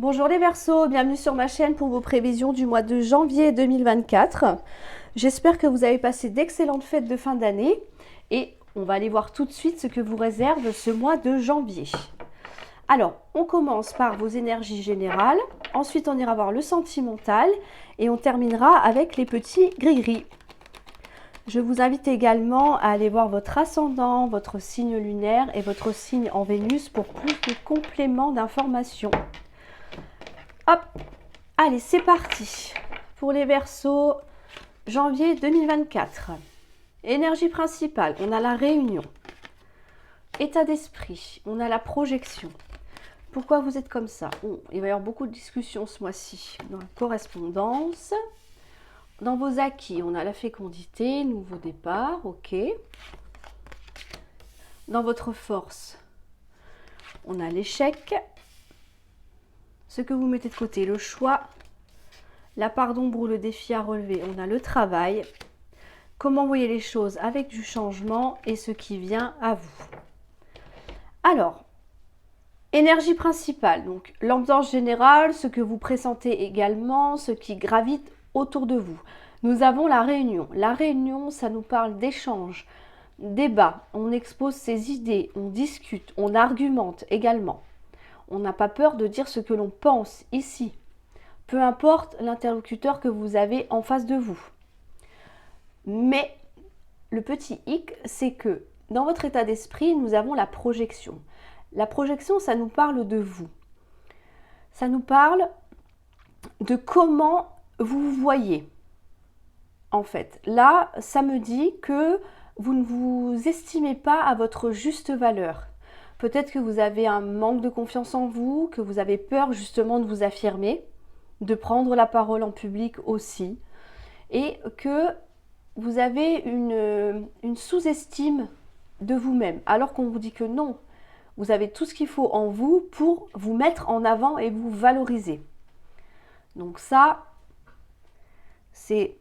Bonjour les Verseaux, bienvenue sur ma chaîne pour vos prévisions du mois de janvier 2024. J'espère que vous avez passé d'excellentes fêtes de fin d'année et on va aller voir tout de suite ce que vous réserve ce mois de janvier. Alors, on commence par vos énergies générales, ensuite on ira voir le sentimental et on terminera avec les petits gris-gris. Je vous invite également à aller voir votre ascendant, votre signe lunaire et votre signe en Vénus pour plus de compléments d'informations. Hop, allez, c'est parti pour les Verseaux, janvier 2024. Énergie principale, on a la réunion. État d'esprit, on a la projection. Pourquoi vous êtes comme ça? Il va y avoir beaucoup de discussions ce mois-ci. Dans la correspondance, dans vos acquis, on a la fécondité, nouveau départ, ok. Dans votre force, on a l'échec, ce que vous mettez de côté, le choix, la part d'ombre ou le défi à relever, on a le travail, comment voyez les choses avec du changement et ce qui vient à vous. Alors, énergie principale, donc l'ambiance générale, ce que vous pressentez également, ce qui gravite autour de vous. Nous avons la réunion. La réunion, ça nous parle d'échange, débat, on expose ses idées, on discute, on argumente également. On n'a pas peur de dire ce que l'on pense ici, peu importe l'interlocuteur que vous avez en face de vous. Mais le petit hic, c'est que dans votre état d'esprit, nous avons la projection. La projection, ça nous parle de vous. Ça nous parle de comment vous vous voyez. En fait, là, ça me dit que vous ne vous estimez pas à votre juste valeur. Peut-être que vous avez un manque de confiance en vous, que vous avez peur justement de vous affirmer, de prendre la parole en public aussi, et que vous avez une sous-estime de vous-même, alors qu'on vous dit que non, vous avez tout ce qu'il faut en vous pour vous mettre en avant et vous valoriser. Donc ça, c'est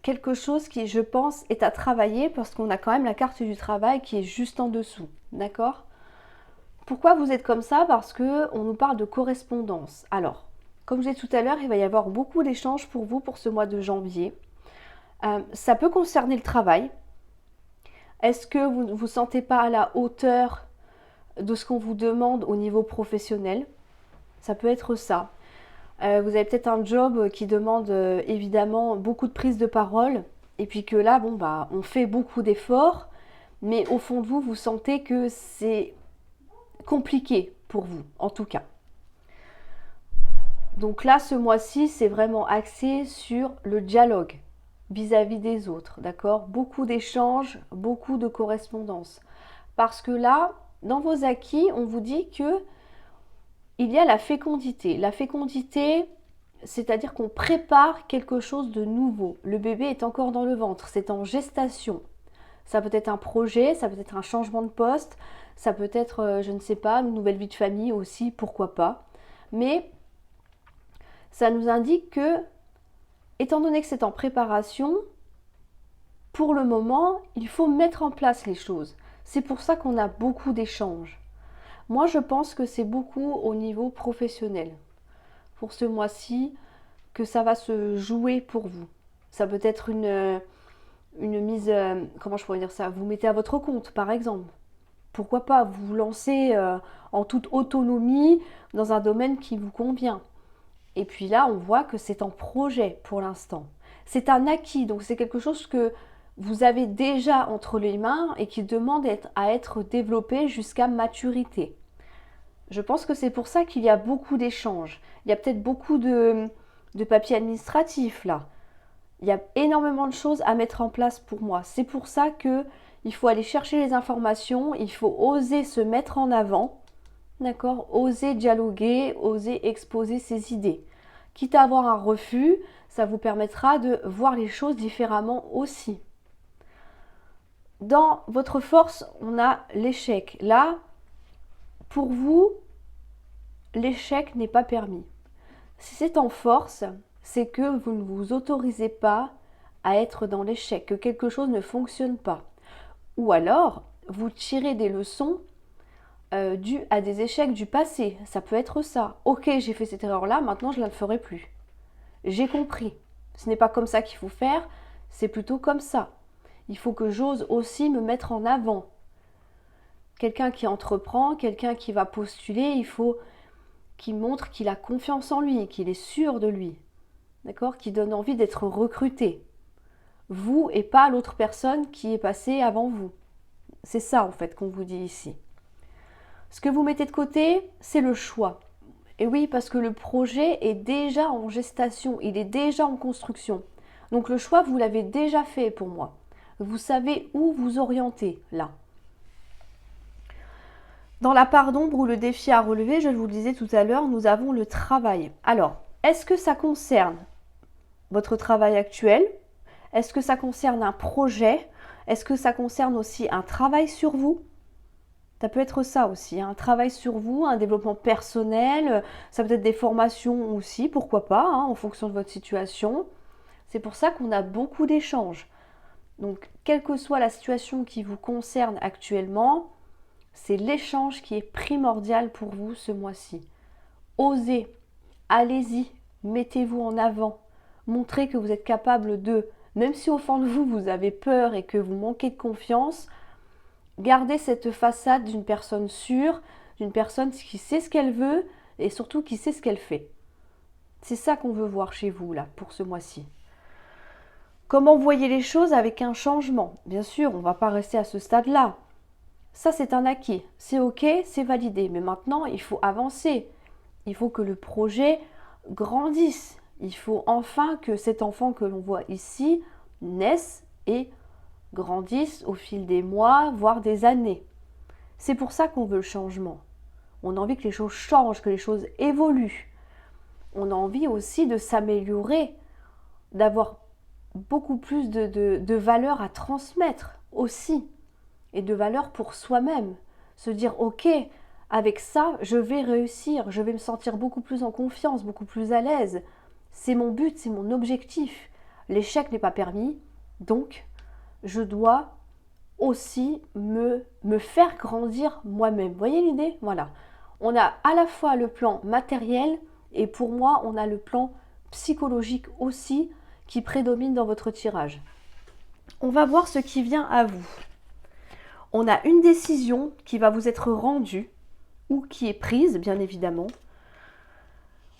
quelque chose qui, je pense, est à travailler parce qu'on a quand même la carte du travail qui est juste en dessous, d'accord? Pourquoi vous êtes comme ça? Parce qu'on nous parle de correspondance. Alors, comme je l'ai dit tout à l'heure, il va y avoir beaucoup d'échanges pour vous pour ce mois de janvier. Ça peut concerner le travail. Est-ce que vous ne vous sentez pas à la hauteur de ce qu'on vous demande au niveau professionnel? Ça peut être ça. Vous avez peut-être un job qui demande évidemment beaucoup de prise de parole et puis que là, on fait beaucoup d'efforts, mais au fond de vous, vous sentez que c'est compliqué pour vous, en tout cas. Donc là, ce mois-ci, c'est vraiment axé sur le dialogue vis-à-vis des autres, d'accord? Beaucoup d'échanges, beaucoup de correspondance. Parce que là, dans vos acquis, on vous dit que il y a la fécondité. La fécondité, c'est-à-dire qu'on prépare quelque chose de nouveau. Le bébé est encore dans le ventre, c'est en gestation. Ça peut être un projet, ça peut être un changement de poste, ça peut être, je ne sais pas, une nouvelle vie de famille aussi, pourquoi pas. Mais ça nous indique que, étant donné que c'est en préparation, pour le moment, il faut mettre en place les choses. C'est pour ça qu'on a beaucoup d'échanges. Moi, je pense que c'est beaucoup au niveau professionnel. Pour ce mois-ci, que ça va se jouer pour vous. Ça peut être une mise, comment je pourrais dire ça, vous mettez à votre compte, par exemple. Pourquoi pas vous lancer en toute autonomie dans un domaine qui vous convient. Et puis là, on voit que c'est en projet pour l'instant. C'est un acquis, donc c'est quelque chose que vous avez déjà entre les mains et qui demande à être développé jusqu'à maturité. Je pense que c'est pour ça qu'il y a beaucoup d'échanges. Il y a peut-être beaucoup de papiers administratifs là. Il y a énormément de choses à mettre en place pour moi. C'est pour ça qu'il faut aller chercher les informations, il faut oser se mettre en avant, d'accord? Oser dialoguer, oser exposer ses idées. Quitte à avoir un refus, ça vous permettra de voir les choses différemment aussi. Dans votre force, on a l'échec. Là, pour vous, l'échec n'est pas permis. Si c'est en force, c'est que vous ne vous autorisez pas à être dans l'échec, que quelque chose ne fonctionne pas. Ou alors, vous tirez des leçons dû à des échecs du passé. Ça peut être ça. Ok, j'ai fait cette erreur-là, maintenant je ne la ferai plus. J'ai compris. Ce n'est pas comme ça qu'il faut faire, c'est plutôt comme ça. Il faut que j'ose aussi me mettre en avant. Quelqu'un qui entreprend, quelqu'un qui va postuler, il faut qu'il montre qu'il a confiance en lui, qu'il est sûr de lui. D'accord ? Qui donne envie d'être recruté. Vous et pas l'autre personne qui est passée avant vous. C'est ça en fait qu'on vous dit ici. Ce que vous mettez de côté, c'est le choix. Et oui, parce que le projet est déjà en gestation, il est déjà en construction. Donc le choix, vous l'avez déjà fait pour moi. Vous savez où vous orienter là. Dans la part d'ombre ou le défi à relever, je vous le disais tout à l'heure, nous avons le travail. Alors, est-ce que ça concerne votre travail actuel? Est-ce que ça concerne un projet? Est-ce que ça concerne aussi un travail sur vous? Ça peut être ça aussi, un travail sur vous, un développement personnel, ça peut être des formations aussi, pourquoi pas, en fonction de votre situation. C'est pour ça qu'on a beaucoup d'échanges. Donc, quelle que soit la situation qui vous concerne actuellement, c'est l'échange qui est primordial pour vous ce mois-ci. Osez, allez-y, mettez-vous en avant, montrez que vous êtes capable de, même si au fond de vous, vous avez peur et que vous manquez de confiance, gardez cette façade d'une personne sûre, d'une personne qui sait ce qu'elle veut et surtout qui sait ce qu'elle fait. C'est ça qu'on veut voir chez vous là pour ce mois-ci. Comment voyez les choses avec un changement? Bien sûr, on ne va pas rester à ce stade-là. Ça, c'est un acquis. C'est ok, c'est validé. Mais maintenant, il faut avancer. Il faut que le projet grandisse. Il faut enfin que cet enfant que l'on voit ici naisse et grandisse au fil des mois, voire des années. C'est pour ça qu'on veut le changement. On a envie que les choses changent, que les choses évoluent. On a envie aussi de s'améliorer, d'avoir beaucoup plus de valeur à transmettre aussi, et de valeur pour soi-même. Se dire, ok, avec ça, je vais réussir, je vais me sentir beaucoup plus en confiance, beaucoup plus à l'aise. C'est mon but, c'est mon objectif. L'échec n'est pas permis, donc je dois aussi me faire grandir moi-même. Vous voyez l'idée? Voilà. On a à la fois le plan matériel et pour moi, on a le plan psychologique aussi qui prédomine dans votre tirage. On va voir ce qui vient à vous. On a une décision qui va vous être rendue ou qui est prise, bien évidemment.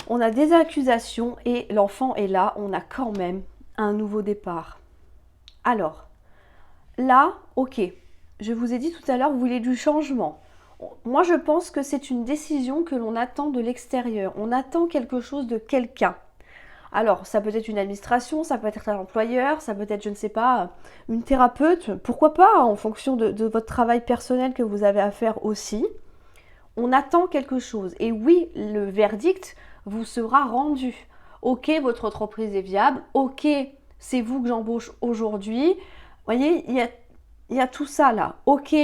On a des accusations et l'enfant est là. On a quand même un nouveau départ. Alors, là, ok, je vous ai dit tout à l'heure, vous voulez du changement. Moi, je pense que c'est une décision que l'on attend de l'extérieur. On attend quelque chose de quelqu'un. Alors, ça peut être une administration, ça peut être un employeur, ça peut être, je ne sais pas, une thérapeute. Pourquoi pas, en fonction de votre travail personnel que vous avez à faire aussi. On attend quelque chose. Et oui, le verdict vous sera rendu. Ok, votre entreprise est viable. Ok, c'est vous que j'embauche aujourd'hui. Vous voyez, il y a tout ça là. Ok,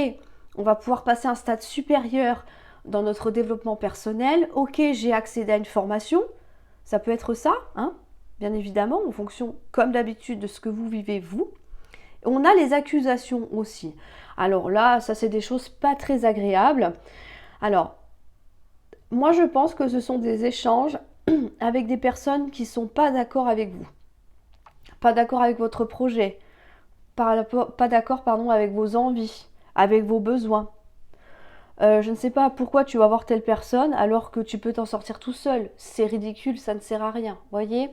on va pouvoir passer à un stade supérieur dans notre développement personnel. Ok, j'ai accédé à une formation. Ça peut être ça, bien évidemment, en fonction, comme d'habitude, de ce que vous vivez vous. On a les accusations aussi. Alors là, ça c'est des choses pas très agréables. Alors, moi je pense que ce sont des échanges avec des personnes qui ne sont pas d'accord avec vous. Pas d'accord avec votre projet. Pas d'accord, avec vos envies, avec vos besoins. Je ne sais pas pourquoi tu vas voir telle personne alors que tu peux t'en sortir tout seul. C'est ridicule, ça ne sert à rien. Voyez ?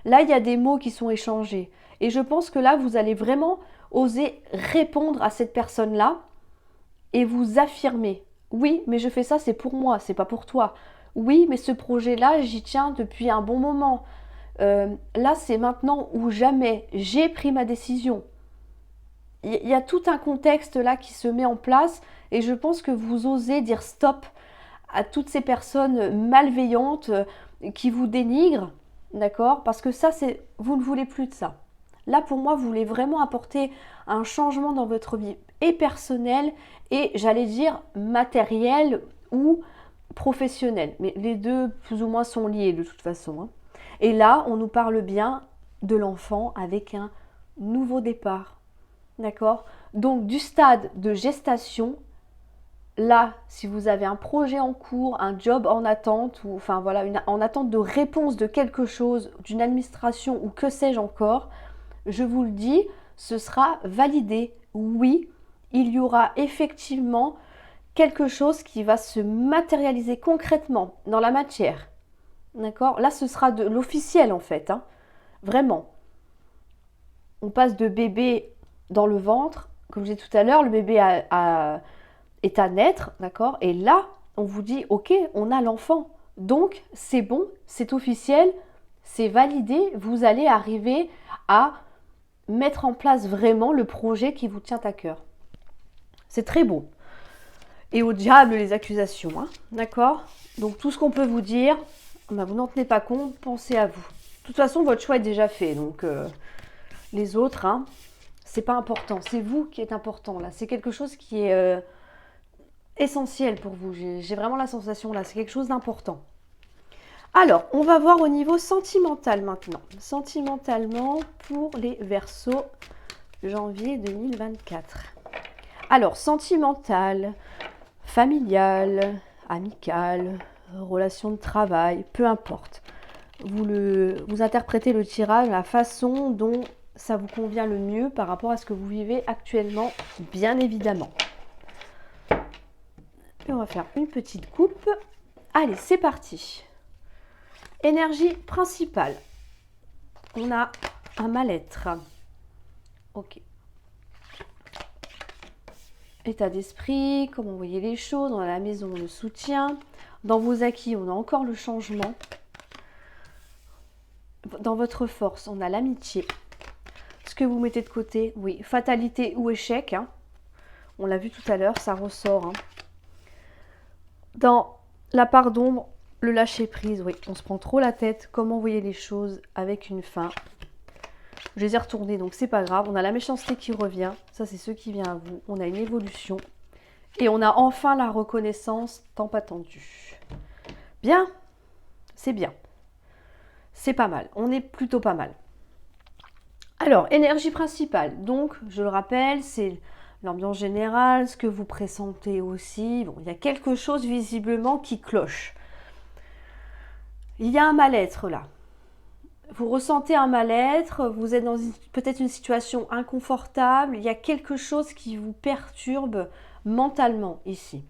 Là, il y a des mots qui sont échangés. Et je pense que là, vous allez vraiment oser répondre à cette personne-là et vous affirmer. Oui, mais je fais ça, c'est pour moi, c'est pas pour toi. Oui, mais ce projet-là, j'y tiens depuis un bon moment. Là, c'est maintenant ou jamais. J'ai pris ma décision. Il y a tout un contexte là qui se met en place et je pense que vous osez dire stop à toutes ces personnes malveillantes qui vous dénigrent, d'accord? Parce que ça, vous ne voulez plus de ça. Là, pour moi, vous voulez vraiment apporter un changement dans votre vie et personnelle et, j'allais dire, matériel ou professionnel. Mais les deux, plus ou moins, sont liés de toute façon. Et là, on nous parle bien de l'enfant avec un nouveau départ. D'accord? Donc, du stade de gestation là, si vous avez un projet en cours, un job en attente, ou enfin voilà, en attente de réponse de quelque chose, d'une administration ou que sais-je encore, je vous le dis, ce sera validé. Oui, il y aura effectivement quelque chose qui va se matérialiser concrètement dans la matière. D'accord? Là, ce sera de l'officiel en fait, hein. Vraiment. On passe de bébé dans le ventre, comme j'ai dit tout à l'heure, le bébé est à naître, d'accord? Et là, on vous dit, ok, on a l'enfant. Donc, c'est bon, c'est officiel, c'est validé, vous allez arriver à mettre en place vraiment le projet qui vous tient à cœur. C'est très beau. Et au diable les accusations, hein, d'accord? Donc tout ce qu'on peut vous dire, bah, vous n'en tenez pas compte, pensez à vous. De toute façon, votre choix est déjà fait, donc les autres, hein, c'est pas important, c'est vous qui êtes important là. C'est quelque chose qui est essentiel pour vous. J'ai vraiment la sensation là, c'est quelque chose d'important. Alors, on va voir au niveau sentimental maintenant. Sentimentalement pour les Verseaux, janvier 2024. Alors, sentimental, familial, amical, relation de travail, peu importe. Vous interprétez le tirage la façon dont ça vous convient le mieux par rapport à ce que vous vivez actuellement, bien évidemment. Et on va faire une petite coupe. Allez, c'est parti. Énergie principale. On a un mal-être. Ok. État d'esprit, comment vous voyez les choses. Dans la maison, le soutien. Dans vos acquis, on a encore le changement. Dans votre force, on a l'amitié. Ce que vous mettez de côté, oui, fatalité ou échec. Hein. On l'a vu tout à l'heure, ça ressort. Hein. Dans la part d'ombre, le lâcher prise, oui, on se prend trop la tête. Comment vous voyez les choses avec une fin. Je les ai retournés, donc c'est pas grave. On a la méchanceté qui revient. Ça, c'est ce qui vient à vous. On a une évolution. Et on a enfin la reconnaissance tant attendue. Bien, c'est bien. C'est pas mal. On est plutôt pas mal. Alors, énergie principale. Donc, je le rappelle, c'est l'ambiance générale, ce que vous pressentez aussi. Bon, il y a quelque chose visiblement qui cloche. Il y a un mal-être là. Vous ressentez un mal-être, vous êtes dans peut-être une situation inconfortable, il y a quelque chose qui vous perturbe mentalement ici.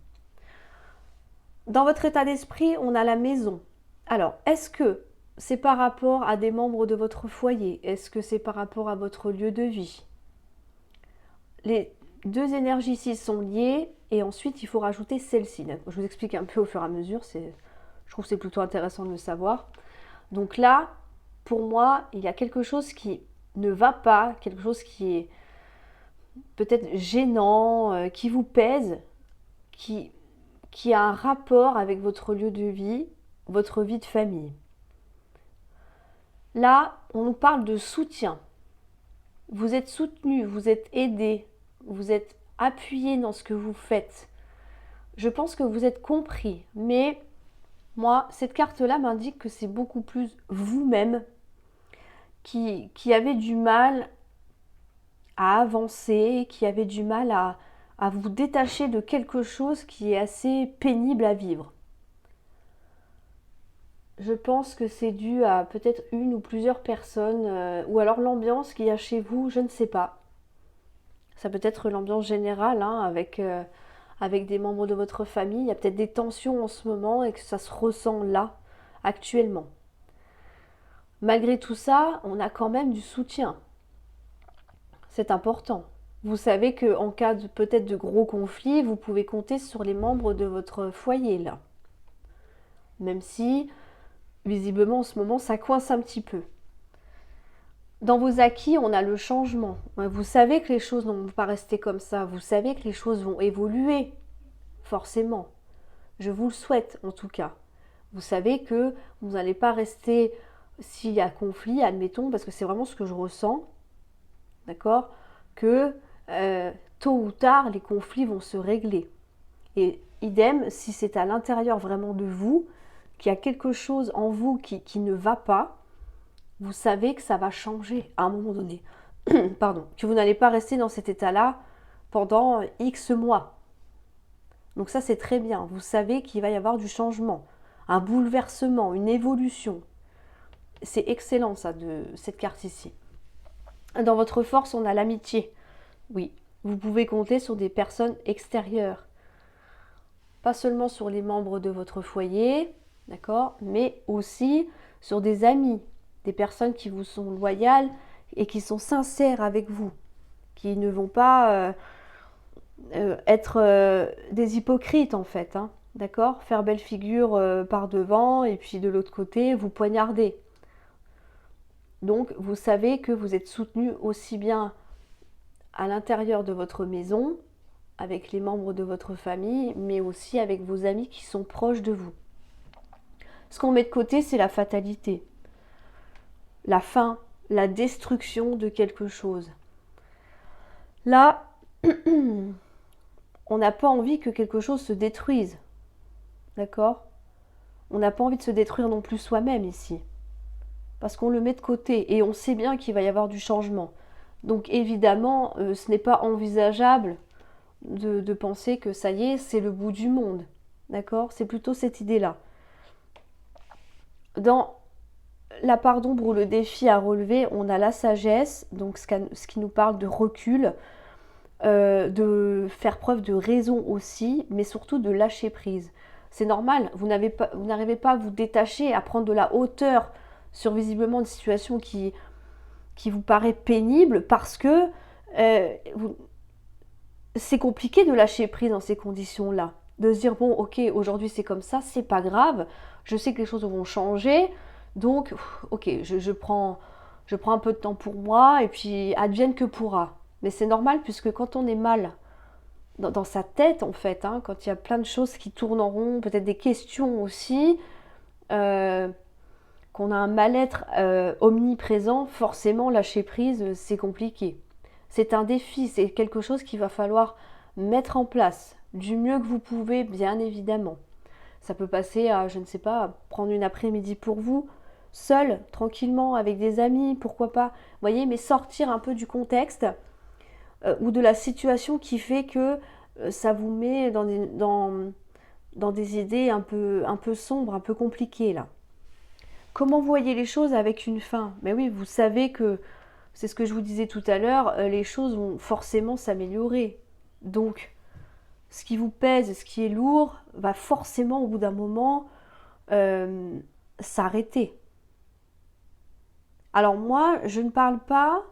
Dans votre état d'esprit, on a la maison. Alors, est-ce que c'est par rapport à des membres de votre foyer? Est-ce que c'est par rapport à votre lieu de vie? Les deux énergies ici sont liées et ensuite il faut rajouter celle-ci. Je vous explique un peu au fur et à mesure, je trouve que c'est plutôt intéressant de le savoir. Donc là, pour moi, il y a quelque chose qui ne va pas, quelque chose qui est peut-être gênant, qui vous pèse, qui a un rapport avec votre lieu de vie, votre vie de famille. Là, on nous parle de soutien. Vous êtes soutenu, vous êtes aidé, vous êtes appuyé dans ce que vous faites. Je pense que vous êtes compris, mais moi, cette carte-là m'indique que c'est beaucoup plus vous-même qui avez du mal à avancer, qui avez du mal à vous détacher de quelque chose qui est assez pénible à vivre. Je pense que c'est dû à peut-être une ou plusieurs personnes, ou alors l'ambiance qu'il y a chez vous, je ne sais pas. Ça peut être l'ambiance générale, hein, avec des membres de votre famille. Il y a peut-être des tensions en ce moment et que ça se ressent là, actuellement. Malgré tout ça, on a quand même du soutien. C'est important. Vous savez qu'en cas de peut-être de gros conflits, vous pouvez compter sur les membres de votre foyer là. Même si, visiblement en ce moment, ça coince un petit peu. Dans vos acquis, on a le changement. Vous savez que les choses ne vont pas rester comme ça. Vous savez que les choses vont évoluer, forcément. Je vous le souhaite en tout cas. Vous savez que vous n'allez pas rester, s'il y a conflit, admettons, parce que c'est vraiment ce que je ressens, d'accord, que tôt ou tard, les conflits vont se régler. Et idem, si c'est à l'intérieur vraiment de vous, qu'il y a quelque chose en vous qui ne va pas, vous savez que ça va changer à un moment donné. Pardon, que vous n'allez pas rester dans cet état-là pendant X mois. Donc ça, c'est très bien. Vous savez qu'il va y avoir du changement, un bouleversement, une évolution. C'est excellent, ça, de cette carte ici. Dans votre force, on a l'amitié. Oui, vous pouvez compter sur des personnes extérieures. Pas seulement sur les membres de votre foyer, d'accord, mais aussi sur des amis, des personnes qui vous sont loyales et qui sont sincères avec vous, qui ne vont pas être des hypocrites en fait, hein, d'accord, faire belle figure par devant et puis de l'autre côté vous poignarder. Donc vous savez que vous êtes soutenu aussi bien à l'intérieur de votre maison, avec les membres de votre famille, mais aussi avec vos amis qui sont proches de vous. Ce qu'on met de côté, c'est la fatalité, la fin, la destruction de quelque chose. Là, on n'a pas envie que quelque chose se détruise, d'accord? On n'a pas envie de se détruire non plus soi-même ici, parce qu'on le met de côté et on sait bien qu'il va y avoir du changement. Donc évidemment, ce n'est pas envisageable de penser que ça y est, c'est le bout du monde, d'accord? C'est plutôt cette idée-là. Dans la part d'ombre ou le défi à relever, on a la sagesse, donc ce qui nous parle de recul, de faire preuve de raison aussi, mais surtout de lâcher prise. C'est normal, vous n'arrivez pas à vous détacher, à prendre de la hauteur sur visiblement une situation qui vous paraît pénible parce que c'est compliqué de lâcher prise dans ces conditions-là. De se dire, bon, ok, aujourd'hui c'est comme ça, c'est pas grave, je sais que les choses vont changer, donc, ok, je prends un peu de temps pour moi et puis advienne que pourra. Mais c'est normal puisque quand on est mal dans sa tête, en fait, hein, quand il y a plein de choses qui tournent en rond, peut-être des questions aussi, qu'on a un mal-être omniprésent, forcément lâcher prise, c'est compliqué. C'est un défi, c'est quelque chose qu'il va falloir mettre en place du mieux que vous pouvez, bien évidemment. Ça peut passer à, je ne sais pas, prendre une après-midi pour vous, seul, tranquillement, avec des amis, pourquoi pas. Vous voyez, mais sortir un peu du contexte ou de la situation qui fait que ça vous met dans des idées un peu sombres, un peu compliquées là. Comment vous voyez les choses avec une fin? Mais oui, vous savez que, c'est ce que je vous disais tout à l'heure, les choses vont forcément s'améliorer. Donc, ce qui vous pèse, ce qui est lourd, va forcément au bout d'un moment s'arrêter. Alors moi, je ne parle pas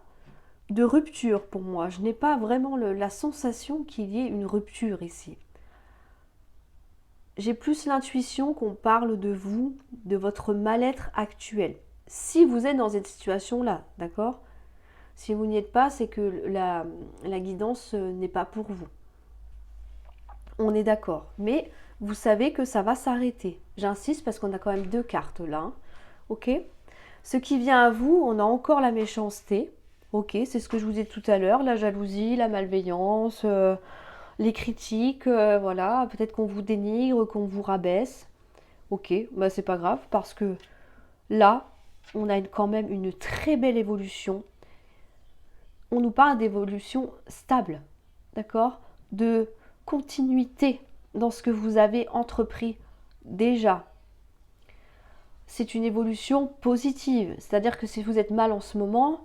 de rupture pour moi. Je n'ai pas vraiment la sensation qu'il y ait une rupture ici. J'ai plus l'intuition qu'on parle de vous, de votre mal-être actuel. Si vous êtes dans cette situation-là, d'accord? Si vous n'y êtes pas, c'est que la guidance n'est pas pour vous. On est d'accord. Mais vous savez que ça va s'arrêter. J'insiste parce qu'on a quand même deux cartes là. Hein. Ok? Ce qui vient à vous, on a encore la méchanceté. Ok, c'est ce que je vous ai dit tout à l'heure. La jalousie, la malveillance, les critiques, voilà. Peut-être qu'on vous dénigre, qu'on vous rabaisse. Ok, bah c'est pas grave parce que là, on a quand même une très belle évolution. On nous parle d'évolution stable, d'accord? De continuité dans ce que vous avez entrepris déjà. C'est une évolution positive, c'est-à-dire que si vous êtes mal en ce moment,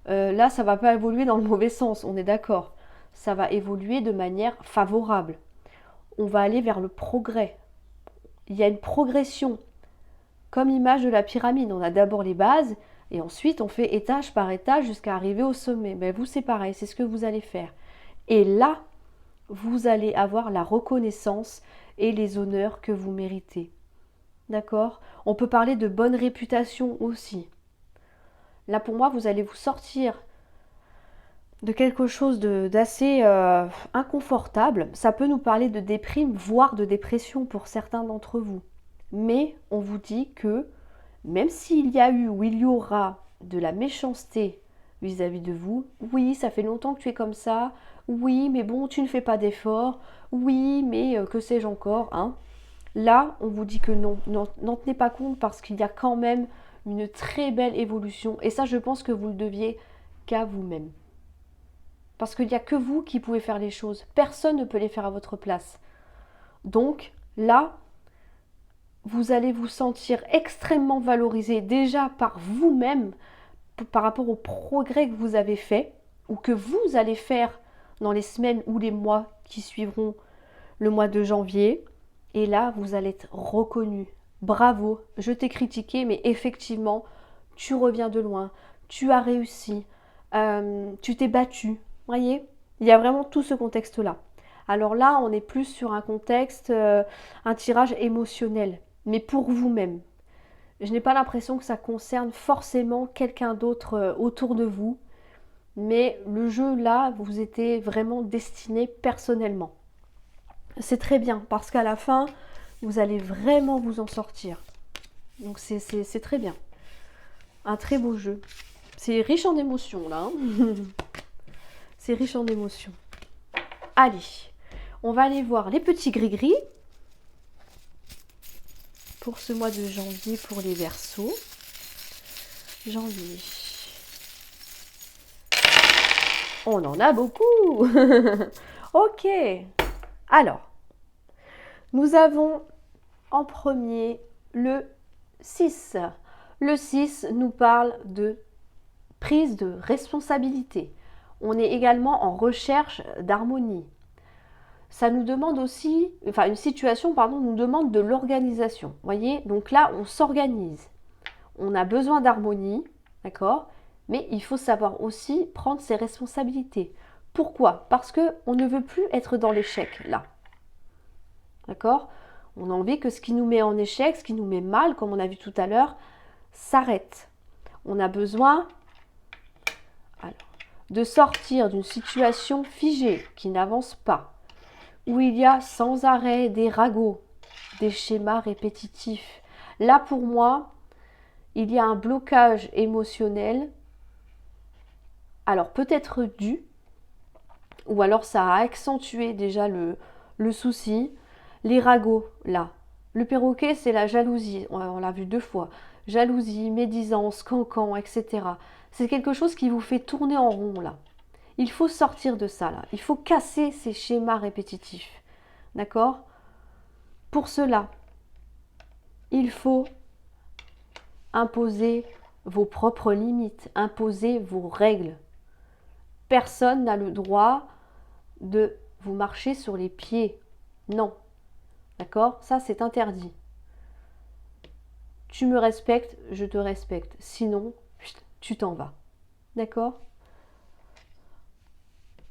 là ça ne va pas évoluer dans le mauvais sens, on est d'accord. Ça va évoluer de manière favorable. On va aller vers le progrès. Il y a une progression, comme image de la pyramide. On a d'abord les bases et ensuite on fait étage par étage jusqu'à arriver au sommet. Mais vous c'est pareil, c'est ce que vous allez faire. Et là, vous allez avoir la reconnaissance et les honneurs que vous méritez. D'accord? On peut parler de bonne réputation aussi. Là, pour moi, vous allez vous sortir de quelque chose d'assez inconfortable. Ça peut nous parler de déprime, voire de dépression pour certains d'entre vous. Mais on vous dit que même s'il y a eu ou il y aura de la méchanceté vis-à-vis de vous, oui, ça fait longtemps que tu es comme ça, oui, mais bon, tu ne fais pas d'efforts, oui, mais que sais-je encore, hein. Là, on vous dit que non, n'en tenez pas compte parce qu'il y a quand même une très belle évolution. Et ça, je pense que vous le deviez qu'à vous-même. Parce qu'il n'y a que vous qui pouvez faire les choses. Personne ne peut les faire à votre place. Donc là, vous allez vous sentir extrêmement valorisé déjà par vous-même, par rapport au progrès que vous avez fait ou que vous allez faire dans les semaines ou les mois qui suivront le mois de janvier. Et là, vous allez être reconnu. Bravo, je t'ai critiqué, mais effectivement, tu reviens de loin, tu as réussi, tu t'es battu. Voyez, il y a vraiment tout ce contexte-là. Alors là, on est plus sur un contexte, un tirage émotionnel, mais pour vous-même. Je n'ai pas l'impression que ça concerne forcément quelqu'un d'autre autour de vous, mais le jeu là, vous était vraiment destiné personnellement. C'est très bien, parce qu'à la fin, vous allez vraiment vous en sortir. Donc c'est très bien. Un très beau jeu. C'est riche en émotions là. C'est riche en émotions. Allez, on va aller voir les petits gris-gris pour ce mois de janvier pour les Verseaux. Janvier. On en a beaucoup. Ok. Alors, nous avons en premier le 6. Le 6 nous parle de prise de responsabilité. On est également en recherche d'harmonie. Ça nous demande aussi, enfin une situation, pardon, nous demande de l'organisation. Voyez, donc là, on s'organise. On a besoin d'harmonie, d'accord? Mais il faut savoir aussi prendre ses responsabilités. Pourquoi? Parce qu'on ne veut plus être dans l'échec, là. D'accord? On a envie que ce qui nous met en échec, ce qui nous met mal, comme on a vu tout à l'heure, s'arrête. On a besoin de sortir d'une situation figée qui n'avance pas, où il y a sans arrêt des ragots, des schémas répétitifs. Là, pour moi, il y a un blocage émotionnel, alors peut-être dû, ou alors ça a accentué déjà le souci. Les ragots, là. Le perroquet, c'est la jalousie, on l'a vu 2 fois. Jalousie, médisance, cancan, etc. C'est quelque chose qui vous fait tourner en rond, là. Il faut sortir de ça, là. Il faut casser ces schémas répétitifs. D'accord? Pour cela, il faut imposer vos propres limites, imposer vos règles. Personne n'a le droit de vous marcher sur les pieds. Non. D'accord? Ça, c'est interdit. Tu me respectes, je te respecte. Sinon, tu t'en vas. D'accord?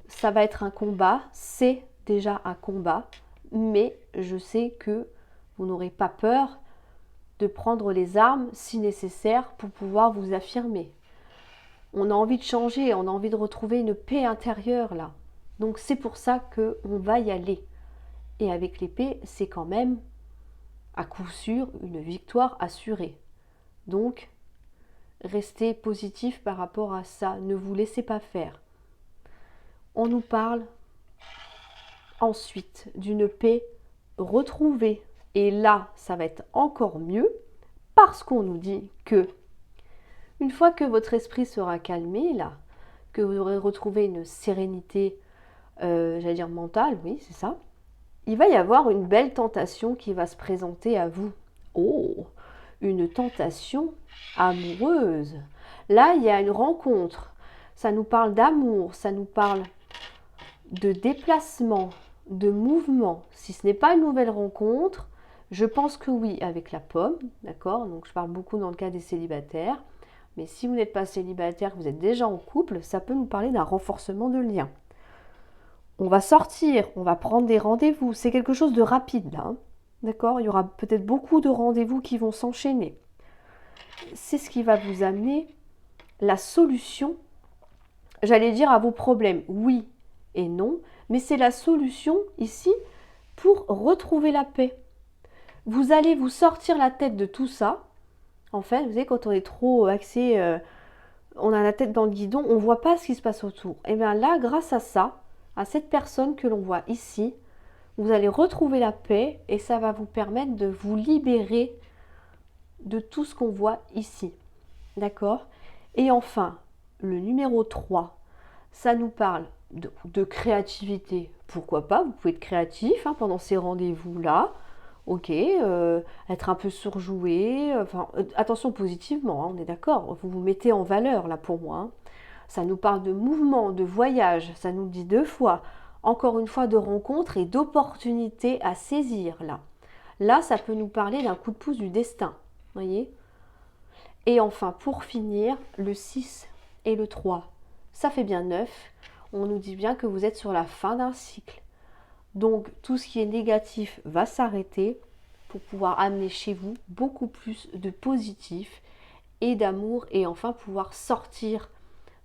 Ça va être un combat, c'est déjà un combat, mais je sais que vous n'aurez pas peur de prendre les armes si nécessaire pour pouvoir vous affirmer. On a envie de changer, on a envie de retrouver une paix intérieure là. Donc c'est pour ça qu'on va y aller. Et avec l'épée, c'est quand même à coup sûr une victoire assurée. Donc, restez positif par rapport à ça, ne vous laissez pas faire. On nous parle ensuite d'une paix retrouvée. Et là, ça va être encore mieux parce qu'on nous dit que une fois que votre esprit sera calmé, là, que vous aurez retrouvé une sérénité, j'allais dire mentale, oui, c'est ça, il va y avoir une belle tentation qui va se présenter à vous. Oh, une tentation amoureuse. Là, il y a une rencontre. Ça nous parle d'amour, ça nous parle de déplacement, de mouvement. Si ce n'est pas une nouvelle rencontre, je pense que oui, avec la pomme, d'accord? Donc je parle beaucoup dans le cas des célibataires. Mais si vous n'êtes pas célibataire, que vous êtes déjà en couple, ça peut nous parler d'un renforcement de lien. On va sortir, on va prendre des rendez-vous. C'est quelque chose de rapide là, hein. D'accord? Il y aura peut-être beaucoup de rendez-vous qui vont s'enchaîner. C'est ce qui va vous amener la solution, j'allais dire, à vos problèmes. Oui et non, mais c'est la solution ici pour retrouver la paix. Vous allez vous sortir la tête de tout ça. En fait, vous savez, quand on est trop axé, on a la tête dans le guidon, on ne voit pas ce qui se passe autour. Et bien là, grâce à ça, à cette personne que l'on voit ici, vous allez retrouver la paix et ça va vous permettre de vous libérer de tout ce qu'on voit ici. D'accord? Et enfin, le numéro 3, ça nous parle de créativité, pourquoi pas, vous pouvez être créatif hein, pendant ces rendez-vous-là. Ok, être un peu surjoué, enfin, attention positivement, hein, on est d'accord, vous vous mettez en valeur là pour moi. Hein. Ça nous parle de mouvement, de voyage, ça nous dit 2 fois, encore une fois de rencontres et d'opportunités à saisir là. Là, ça peut nous parler d'un coup de pouce du destin, voyez. Et enfin, pour finir, le 6 et le 3, ça fait bien 9, on nous dit bien que vous êtes sur la fin d'un cycle. Donc tout ce qui est négatif va s'arrêter pour pouvoir amener chez vous beaucoup plus de positif et d'amour et enfin pouvoir sortir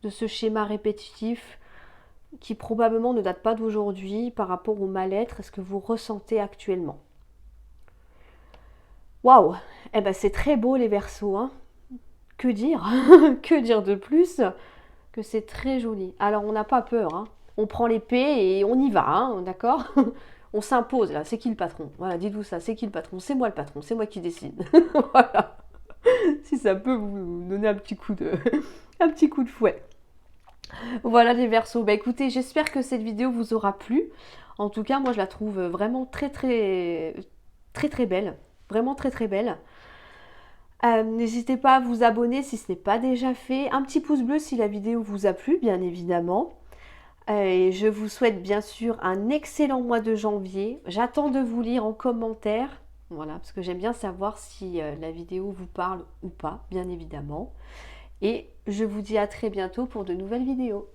de ce schéma répétitif qui probablement ne date pas d'aujourd'hui par rapport au mal-être et ce que vous ressentez actuellement. Waouh, eh ben c'est très beau les Verseaux, hein. Que dire? Que dire de plus que c'est très joli. Alors on n'a pas peur, hein. On prend l'épée et on y va, hein, d'accord? On s'impose là, c'est qui le patron? Voilà, dites-vous ça, c'est qui le patron? C'est moi le patron, c'est moi qui décide. Voilà. Si ça peut vous donner un petit coup de, un petit coup de fouet. Voilà les Verseaux. Bah écoutez, j'espère que cette vidéo vous aura plu. En tout cas, moi je la trouve vraiment très belle. Vraiment très belle. N'hésitez pas à vous abonner si ce n'est pas déjà fait. Un petit pouce bleu si la vidéo vous a plu, bien évidemment. Et je vous souhaite bien sûr un excellent mois de janvier. J'attends de vous lire en commentaire. Voilà, parce que j'aime bien savoir si la vidéo vous parle ou pas, bien évidemment. Et je vous dis à très bientôt pour de nouvelles vidéos.